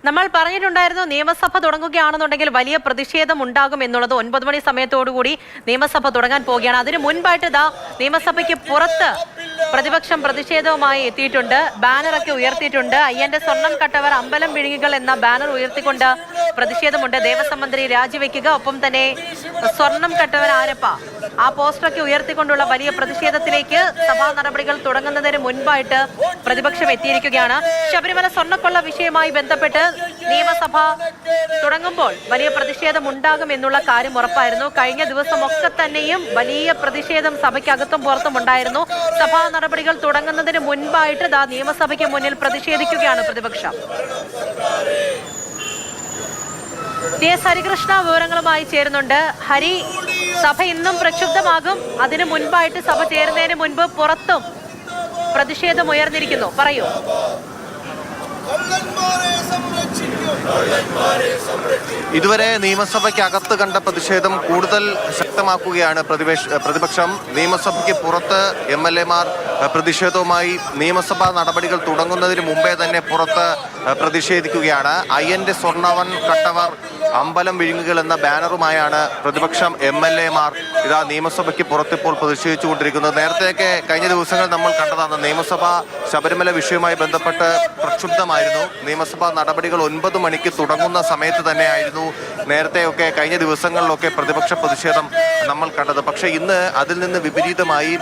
നമ്മൾ പറഞ്ഞിട്ടുണ്ടായിരുന്നു നിയമസഭ തുടങ്ങുകയാണെന്നുണ്ടെങ്കിൽ വലിയ പ്രതിഷേധം ഉണ്ടാകും എന്നുള്ളത്. 9 മണി സമയത്തോടുകൂടി നിയമസഭ തുടങ്ങാൻ പോവുകയാണ്. അതിന് മുൻപായിട്ട് നിയമസഭയ്ക്ക് പുറത്ത് പ്രതിപക്ഷം പ്രതിഷേധവുമായി എത്തിയിട്ടുണ്ട്. ബാനറൊക്കെ ഉയർത്തിയിട്ടുണ്ട്. അയ്യന്റെ സ്വർണം കട്ടവർ അമ്പലം വിഴുങ്ങികൾ എന്ന ബാനർ ഉയർത്തിക്കൊണ്ട് പ്രതിഷേധമുണ്ട്. ദേവസ്വം മന്ത്രി രാജിവെക്കുക, ഒപ്പം തന്നെ സ്വർണം കട്ടവർ ആരപ്പ, ആ പോസ്റ്ററൊക്കെ ഉയർത്തിക്കൊണ്ടുള്ള വലിയ പ്രതിഷേധത്തിലേക്ക് സഭാ നടപടികൾ തുടങ്ങുന്നതിന് മുൻപായിട്ട് പ്രതിപക്ഷം എത്തിയിരിക്കുകയാണ്. ശബരിമല സ്വർണ്ണക്കൊള്ള വിഷയവുമായി ബന്ധപ്പെട്ട് നിയമസഭ തുടങ്ങുമ്പോൾ വലിയ പ്രതിഷേധം ഉണ്ടാകും എന്നുള്ള കാര്യം ഉറപ്പായിരുന്നു. കഴിഞ്ഞ ദിവസമൊക്കെ തന്നെയും വലിയ പ്രതിഷേധം സഭയ്ക്കകത്തും പുറത്തും ഉണ്ടായിരുന്നു. സഭാ നടപടികൾ തുടങ്ങുന്നതിന് മുൻപായിട്ട് നിയമസഭയ്ക്ക് മുന്നിൽ പ്രതിഷേധിക്കുകയാണ് പ്രതിപക്ഷം. ടി.എസ്. ഹരികൃഷ്ണ വിവരങ്ങളുമായി ചേരുന്നുണ്ട്. ഹരി, സഭ ഇന്നും പ്രക്ഷുബ്ധമാകും. അതിനു മുൻപായിട്ട് സഭ ചേരുന്നതിന് മുൻപ് പുറത്തും പ്രതിഷേധം ഉയർന്നിരിക്കുന്നു. പറയൂ. ഇതുവരെ നിയമസഭയ്ക്കകത്ത് കണ്ട പ്രതിഷേധം കൂടുതൽ ശക്തമാക്കുകയാണ് പ്രതിപക്ഷം. നിയമസഭയ്ക്ക് പുറത്ത് MLA-മാർ പ്രതിഷേധവുമായി നിയമസഭാ നടപടികൾ തുടങ്ങുന്നതിന് മുമ്പേ തന്നെ പുറത്ത് പ്രതിഷേധിക്കുകയാണ്. അയ്യന്റെ സ്വർണ്ണവൻ കട്ടവർ അമ്പലം വിഴുങ്ങുകൾ എന്ന ബാനറുമായാണ് പ്രതിപക്ഷം MLA-മാർ നിയമസഭയ്ക്ക് പുറത്തിപ്പോൾ പ്രതിഷേധിച്ചുകൊണ്ടിരിക്കുന്നത്. നേരത്തെയൊക്കെ കഴിഞ്ഞ ദിവസങ്ങൾ നമ്മൾ കണ്ടതാണ്. നിയമസഭ ശബരിമല വിഷയവുമായി ബന്ധപ്പെട്ട് പ്രക്ഷുബ്ധമായിരുന്നു. നിയമസഭാ നടപടികൾ 9 മണിക്ക് തുടങ്ങുന്ന സമയത്ത് തന്നെയായിരുന്നു നേരത്തെയൊക്കെ കഴിഞ്ഞ ദിവസങ്ങളിലൊക്കെ പ്രതിപക്ഷ പ്രതിഷേധം നമ്മൾ കണ്ടത്. പക്ഷേ ഇന്ന് അതിൽ നിന്ന് വിപരീതമായി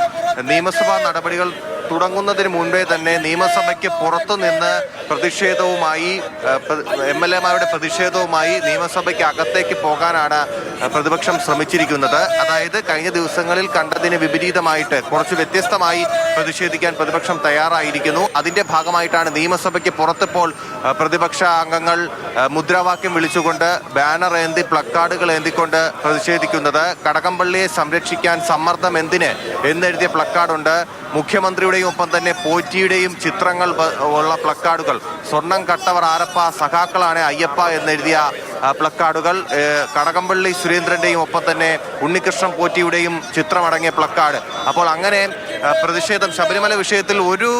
നിയമസഭാ നടപടികൾ തുടങ്ങുന്നതിന് മുൻപേ തന്നെ നിയമസഭയ്ക്ക് പുറത്തു നിന്ന് പ്രതിഷേധവുമായി MLA-മാരുടെ പ്രതിഷേധവുമായി നിയമസഭയ്ക്ക് അകത്തേക്ക് പോകാനാണ് പ്രതിപക്ഷം ശ്രമിച്ചിരിക്കുന്നത്. അതായത് കഴിഞ്ഞ ദിവസങ്ങളിൽ കണ്ടതിന് വിപരീതമായിട്ട് കുറച്ച് വ്യത്യസ്തമായി പ്രതിഷേധിക്കാൻ പ്രതിപക്ഷം തയ്യാറായിരിക്കുന്നു. അതിന്റെ ഭാഗമായിട്ടാണ് നിയമസഭയ്ക്ക് പുറത്തിപ്പോൾ പ്രതിപക്ഷ അംഗങ്ങൾ മുദ്രാവാക്യം വിളിച്ചുകൊണ്ട് ബാനർ ഏന്തി പ്ലക്കാർഡുകൾ ഏന്തിക്കൊണ്ട് പ്രതിഷേധിക്കുന്നത്. കടകംപള്ളിയെ സംരക്ഷിക്കാൻ സമ്മർദ്ദം എന്തിന് എന്നെഴുതിയ പ്ലക്കാർഡുണ്ട്. മുഖ്യമന്ത്രിയുടെയും ഒപ്പം തന്നെ പോറ്റിയുടെയും ചിത്രങ്ങൾ ഉള്ള പ്ലക്കാർഡുകൾ. സ്വർണം കട്ടവർ ആരപ്പ, സഖാക്കളാണ് അയ്യപ്പ എന്നെഴുതിയ പ്ലക്കാർഡുകൾ. കടകംപള്ളി സുരേന്ദ്രന്റെയും ഒപ്പം തന്നെ ഉണ്ണികൃഷ്ണൻ പോറ്റിയുടെയും ചിത്രമടങ്ങിയ പ്ലക്കാർഡ്. അപ്പോൾ അങ്ങനെ പ്രതിഷേധം ശബരിമല വിഷയത്തിൽ ഒരു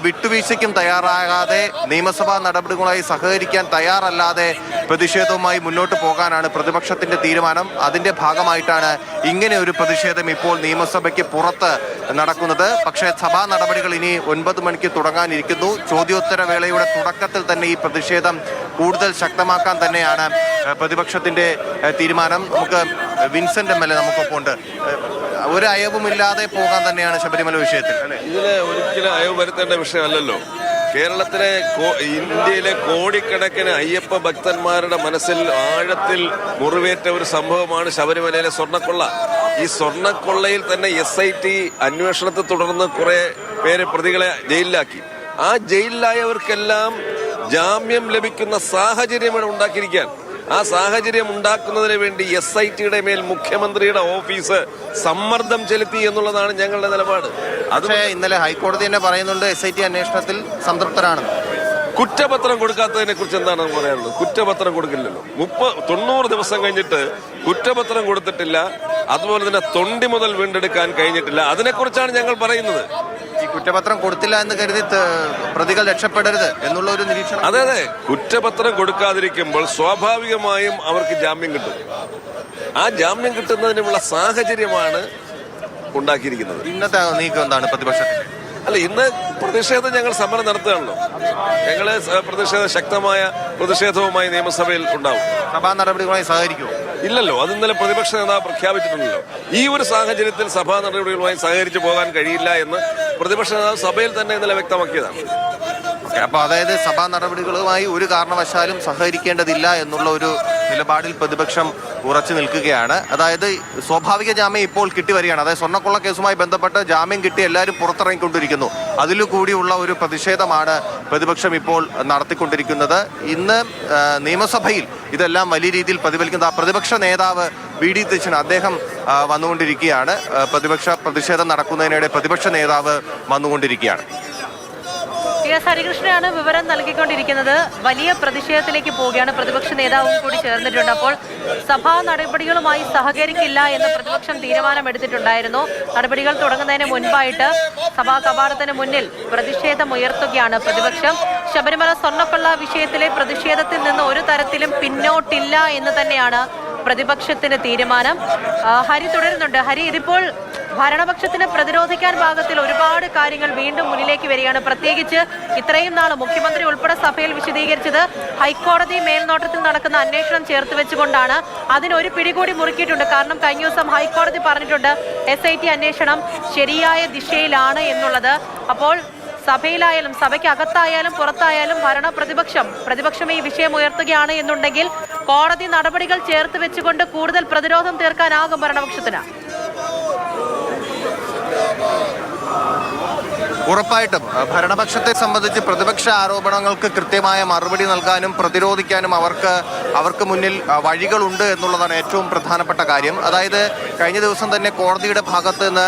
വിട്ടുവീഴ്ചയ്ക്കും തയ്യാറാകാതെ നിയമസഭാ നടപടികളുമായി സഹകരിക്കാൻ തയ്യാറല്ലാതെ പ്രതിഷേധവുമായി മുന്നോട്ട് പോകാനാണ് പ്രതിപക്ഷത്തിന്റെ തീരുമാനം. അതിന്റെ ഭാഗമായിട്ടാണ് ഇങ്ങനെ ഒരു പ്രതിഷേധം ഇപ്പോൾ നിയമസഭയ്ക്ക് പുറത്ത് നടക്കുന്നത്. പക്ഷേ സഭാ നടപടികൾ ഇനി 9 മണിക്ക് തുടങ്ങാനിരിക്കുന്നു. ചോദ്യോത്തര വേളയുടെ തുടക്കത്തിൽ തന്നെ ഈ പ്രതിഷേധം കൂടുതൽ ശക്തമാക്കാൻ തന്നെയാണ് പ്രതിപക്ഷത്തിന്റെ തീരുമാനം. നമുക്ക് വിൻസെന്റ് MLA നമുക്കൊപ്പം ഉണ്ട്. ഒരു അയവുമില്ലാതെ പോകാൻ തന്നെയാണ് ശബരിമല വിഷയത്തിൽ, അല്ലെ? ഇതിന് ഒരിക്കലും അയവ് വരുത്തേണ്ട വിഷയമല്ലല്ലോ. കേരളത്തിലെ ഇന്ത്യയിലെ കോടിക്കണക്കിന് അയ്യപ്പ ഭക്തന്മാരുടെ മനസ്സിൽ ആഴത്തിൽ മുറിവേറ്റ ഒരു സംഭവമാണ് ശബരിമലയിലെ സ്വർണ്ണക്കൊള്ള. ഈ സ്വർണ്ണക്കൊള്ളയിൽ തന്നെ SIT അന്വേഷണത്തെ തുടർന്ന് കുറെ പേര് പ്രതികളെ ജയിലിലാക്കി. ആ ജയിലിലായവർക്കെല്ലാം ജാമ്യം ലഭിക്കുന്ന സാഹചര്യം ഉണ്ടാക്കിയിരിക്കാൻ, ആ സാഹചര്യം ഉണ്ടാക്കുന്നതിന് വേണ്ടി SIT-യുടെ മേൽ മുഖ്യമന്ത്രിയുടെ ഓഫീസ് സമ്മർദ്ദം ചെലുത്തി എന്നുള്ളതാണ് ഞങ്ങളുടെ നിലപാട്. അത് ഇന്നലെ ഹൈക്കോടതി തന്നെ പറയുന്നുണ്ട് SIT അന്വേഷണത്തിൽ സംതൃപ്തരാണ്. കുറ്റപത്രം കൊടുക്കാത്തതിനെ കുറിച്ച് എന്താണ് പറയാനുള്ളത്? കുറ്റപത്രം കൊടുക്കില്ലല്ലോ. 90 ദിവസം കഴിഞ്ഞിട്ട് കുറ്റപത്രം കൊടുത്തിട്ടില്ല. അതുപോലെ തന്നെ തൊണ്ടി മുതൽ വീണ്ടെടുക്കാൻ കഴിഞ്ഞിട്ടില്ല. അതിനെക്കുറിച്ചാണ് ഞങ്ങൾ പറയുന്നത്. ഈ കുറ്റപത്രം കൊടുത്തില്ല എന്ന് കരുതി പ്രതികൾ രക്ഷപ്പെടരുത് എന്നുള്ള ഒരു നിരീക്ഷണം. അതെ, കുറ്റപത്രം കൊടുക്കാതിരിക്കുമ്പോൾ സ്വാഭാവികമായും അവർക്ക് ജാമ്യം കിട്ടും. ആ ജാമ്യം കിട്ടുന്നതിനുള്ള സാഹചര്യമാണ് ഉണ്ടാക്കിയിരിക്കുന്നത്. ഇന്നത്തെ നീക്കം എന്താണ് പ്രതിപക്ഷത്തിന്റെ? അല്ല, ഇന്ന് പ്രതിഷേധം ഞങ്ങൾ സമരം നടത്തുകയാണല്ലോ. ഞങ്ങള് ശക്തമായ പ്രതിഷേധവുമായി നിയമസഭയിൽ ഉണ്ടാവും. സഭാ നടപടികളുമായി സഹകരിക്കുമോ? ഇല്ലല്ലോ, അത് ഇന്നലെ പ്രതിപക്ഷ നേതാവ് പ്രഖ്യാപിച്ചിട്ടുണ്ടല്ലോ. ഈ ഒരു സാഹചര്യത്തിൽ സഭാ നടപടികളുമായി സഹകരിച്ചു പോകാൻ കഴിയില്ല എന്ന് പ്രതിപക്ഷ നേതാവ് സഭയിൽ തന്നെ ഇന്നലെ വ്യക്തമാക്കിയതാണ്. അപ്പൊ അതായത് സഭാ നടപടികളുമായി ഒരു കാരണവശാലും സഹകരിക്കേണ്ടതില്ല എന്നുള്ള ഒരു നിലപാടിൽ പ്രതിപക്ഷം ഉറച്ചു നിൽക്കുകയാണ്. അതായത് സ്വാഭാവിക ജാമ്യം ഇപ്പോൾ കിട്ടി വരികയാണ്. അതായത് സ്വർണ്ണക്കൊള്ള കേസുമായി ബന്ധപ്പെട്ട് ജാമ്യം കിട്ടി എല്ലാവരും പുറത്തിറങ്ങിക്കൊണ്ടിരിക്കുന്നു. അതിലു കൂടിയുള്ള ഒരു പ്രതിഷേധമാണ് പ്രതിപക്ഷം ഇപ്പോൾ നടത്തിക്കൊണ്ടിരിക്കുന്നത്. ഇന്ന് നിയമസഭയിൽ ഇതെല്ലാം വലിയ രീതിയിൽ പ്രതിഫലിക്കുന്നത്. ആ പ്രതിപക്ഷ നേതാവ് VD സതീശൻ അദ്ദേഹം വന്നുകൊണ്ടിരിക്കുകയാണ്. പ്രതിഷേധം നടക്കുന്നതിനിടെ പ്രതിപക്ഷ നേതാവ് വന്നുകൊണ്ടിരിക്കുകയാണ്. ടി.എസ്. ഹരികൃഷ്ണനാണ് വിവരം നൽകിക്കൊണ്ടിരിക്കുന്നത്. വലിയ പ്രതിഷേധത്തിലേക്ക് പോവുകയാണ്. പ്രതിപക്ഷ നേതാവും കൂടി ചേർന്നിട്ടുണ്ട്. അപ്പോൾ സഭാ നടപടികളുമായി സഹകരിക്കില്ല എന്ന് പ്രതിപക്ഷം തീരുമാനമെടുത്തിട്ടുണ്ടായിരുന്നു. നടപടികൾ തുടങ്ങുന്നതിന് മുൻപായിട്ട് സഭാ കവാടത്തിന് മുന്നിൽ പ്രതിഷേധം ഉയർത്തുകയാണ് പ്രതിപക്ഷം. ശബരിമല സ്വർണ്ണക്കൊള്ള വിഷയത്തിലെ പ്രതിഷേധത്തിൽ നിന്ന് ഒരു തരത്തിലും പിന്നോട്ടില്ല എന്ന് തന്നെയാണ് പ്രതിപക്ഷത്തിന്റെ തീരുമാനം. ഹരി തുടരുന്നുണ്ട്. ഹരി, ഇതിപ്പോൾ ഭരണപക്ഷത്തിന് പ്രതിരോധിക്കാൻ പാകത്തിൽ ഒരുപാട് കാര്യങ്ങൾ വീണ്ടും മുന്നിലേക്ക് വരികയാണ്. പ്രത്യേകിച്ച് ഇത്രയും നാൾ മുഖ്യമന്ത്രി ഉൾപ്പെടെ സഭയിൽ വിശദീകരിച്ചത് ഹൈക്കോടതി മേൽനോട്ടത്തിൽ നടക്കുന്ന അന്വേഷണം ചേർത്ത് വെച്ചുകൊണ്ടാണ്. അതിനൊരു പിടികൂടി മുറുക്കിയിട്ടുണ്ട്. കാരണം കഴിഞ്ഞ ദിവസം ഹൈക്കോടതി പറഞ്ഞിട്ടുണ്ട് SIT അന്വേഷണം ശരിയായ ദിശയിലാണ് എന്നുള്ളത്. അപ്പോൾ സഭയിലായാലും സഭയ്ക്കകത്തായാലും പുറത്തായാലും പ്രതിപക്ഷം ഈ വിഷയം ഉയർത്തുകയാണ് എന്നുണ്ടെങ്കിൽ കോടതി നടപടികൾ ചേർത്ത് വെച്ചുകൊണ്ട് കൂടുതൽ പ്രതിരോധം തീർക്കാനാകും ഭരണപക്ഷത്തിന്. ഉറപ്പായിട്ടും ഭരണപക്ഷത്തെ സംബന്ധിച്ച് പ്രതിപക്ഷ ആരോപണങ്ങൾക്ക് കൃത്യമായ മറുപടി നൽകാനും പ്രതിരോധിക്കാനും അവർക്ക് മുന്നിൽ വഴികളുണ്ട് എന്നുള്ളതാണ് ഏറ്റവും പ്രധാനപ്പെട്ട കാര്യം. അതായത് കഴിഞ്ഞ ദിവസം തന്നെ കോടതിയുടെ ഭാഗത്ത് നിന്ന്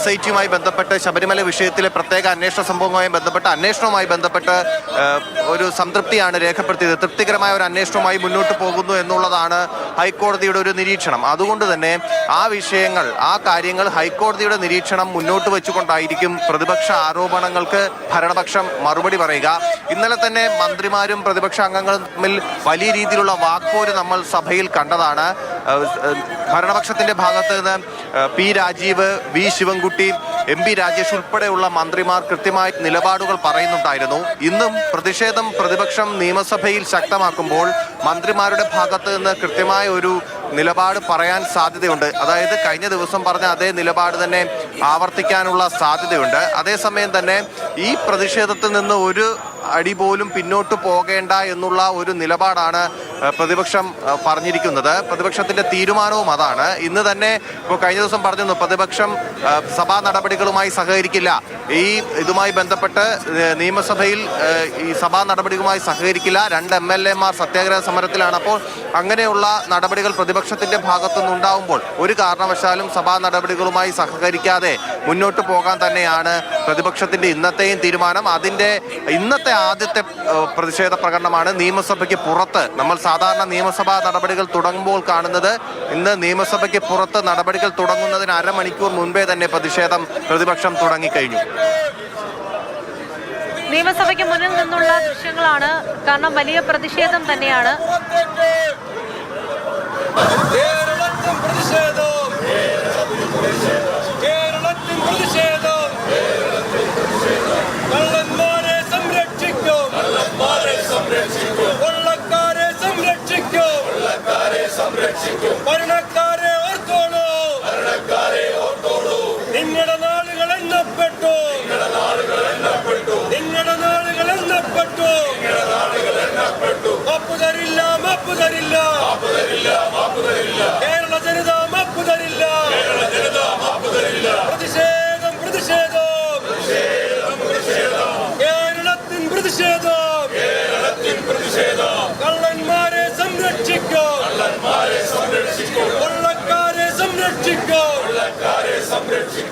SITയുമായി ബന്ധപ്പെട്ട് ശബരിമല വിഷയത്തിലെ പ്രത്യേക അന്വേഷണ സംഭവവുമായി ബന്ധപ്പെട്ട് അന്വേഷണവുമായി ബന്ധപ്പെട്ട് ഒരു സംതൃപ്തിയാണ് രേഖപ്പെടുത്തിയത്. തൃപ്തികരമായ ഒരു അന്വേഷണവുമായി മുന്നോട്ട് പോകുന്നു എന്നുള്ളതാണ് ഹൈക്കോടതിയുടെ ഒരു നിരീക്ഷണം. അതുകൊണ്ട് തന്നെ ആ കാര്യങ്ങൾ ഹൈക്കോടതിയുടെ നിരീക്ഷണം മുന്നോട്ട് വെച്ചുകൊണ്ടായിരിക്കും പ്രതിപക്ഷ ആരോപണങ്ങൾക്ക് ഭരണപക്ഷം മറുപടി പറയുക. ഇന്നലെ തന്നെ മന്ത്രിമാരും പ്രതിപക്ഷ അംഗങ്ങളും തമ്മിൽ വലിയ രീതിയിലുള്ള വാക്പോര് നമ്മൾ സഭയിൽ കണ്ടതാണ്. ഭരണപക്ഷത്തിന്റെ ഭാഗത്ത് നിന്ന് P. Rajeev, V. Sivankutty, MP. Rajesh ഉൾപ്പെടെയുള്ള മന്ത്രിമാർ കൃത്യമായ നിലപാടുകൾ പറയുന്നുണ്ടായിരുന്നു. ഇന്നും പ്രതിപക്ഷം നിയമസഭയിൽ ശക്തമാക്കുമ്പോൾ മന്ത്രിമാരുടെ ഭാഗത്ത് നിന്ന് കൃത്യമായ ഒരു നിലപാട് പറയാൻ സാധ്യതയുണ്ട്. അതായത് കഴിഞ്ഞ ദിവസം പറഞ്ഞ അതേ നിലപാട് തന്നെ ആവർത്തിക്കാനുള്ള സാധ്യതയുണ്ട്. അതേസമയം തന്നെ ഈ പ്രതിഷേധത്തിൽ നിന്ന് ഒരു അടി പോലും പിന്നോട്ട് പോകേണ്ട എന്നുള്ള ഒരു നിലപാടാണ് പ്രതിപക്ഷം പറഞ്ഞിരിക്കുന്നത്. പ്രതിപക്ഷത്തിന്റെ തീരുമാനവും അതാണ്. ഇന്ന് തന്നെ ഇപ്പോൾ കഴിഞ്ഞ ദിവസം പറഞ്ഞിരുന്നു പ്രതിപക്ഷം സഭാ നടപടികളുമായി സഹകരിക്കില്ല. ഇതുമായി ബന്ധപ്പെട്ട് നിയമസഭയിൽ ഈ സഭാ നടപടികളുമായി സഹകരിക്കില്ല. 2 MLAമാർ സത്യാഗ്രഹ സമരത്തിലാണ്. അപ്പോൾ അങ്ങനെയുള്ള നടപടികൾ പ്രതിപക്ഷത്തിന്റെ ഭാഗത്തുനിന്നുണ്ടാവുമ്പോൾ ഒരു കാരണവശാലും സഭാ നടപടികളുമായി സഹകരിക്കാതെ മുന്നോട്ട് പോകാൻ തന്നെയാണ് പ്രതിപക്ഷത്തിന്റെ ഇന്നത്തെയും തീരുമാനം. അതിന്റെ ഇന്നത്തെ ആദ്യത്തെ പ്രതിഷേധ പ്രകടനമാണ് നിയമസഭയ്ക്ക് പുറത്ത്. നമ്മൾ സാധാരണ നിയമസഭാ നടപടികൾ തുടങ്ങുമ്പോൾ കാണുന്നത് ഇന്ന് നിയമസഭയ്ക്ക് പുറത്ത് നടപടികൾ തുടങ്ങുന്നതിന് അരമണിക്കൂർ മുൻപേ തന്നെ പ്രതിപക്ഷം തുടങ്ങിക്കഴിഞ്ഞു. നിയമസഭയ്ക്ക് മുന്നിൽ നിന്നുള്ള ദൃശ്യങ്ങളാണ്. കാരണം വലിയ പ്രതിഷേധം തന്നെയാണ്. നിങ്ങളുടെ നാളുകൾ എണ്ണപ്പെട്ടു. മാപ്പ് തരില്ല.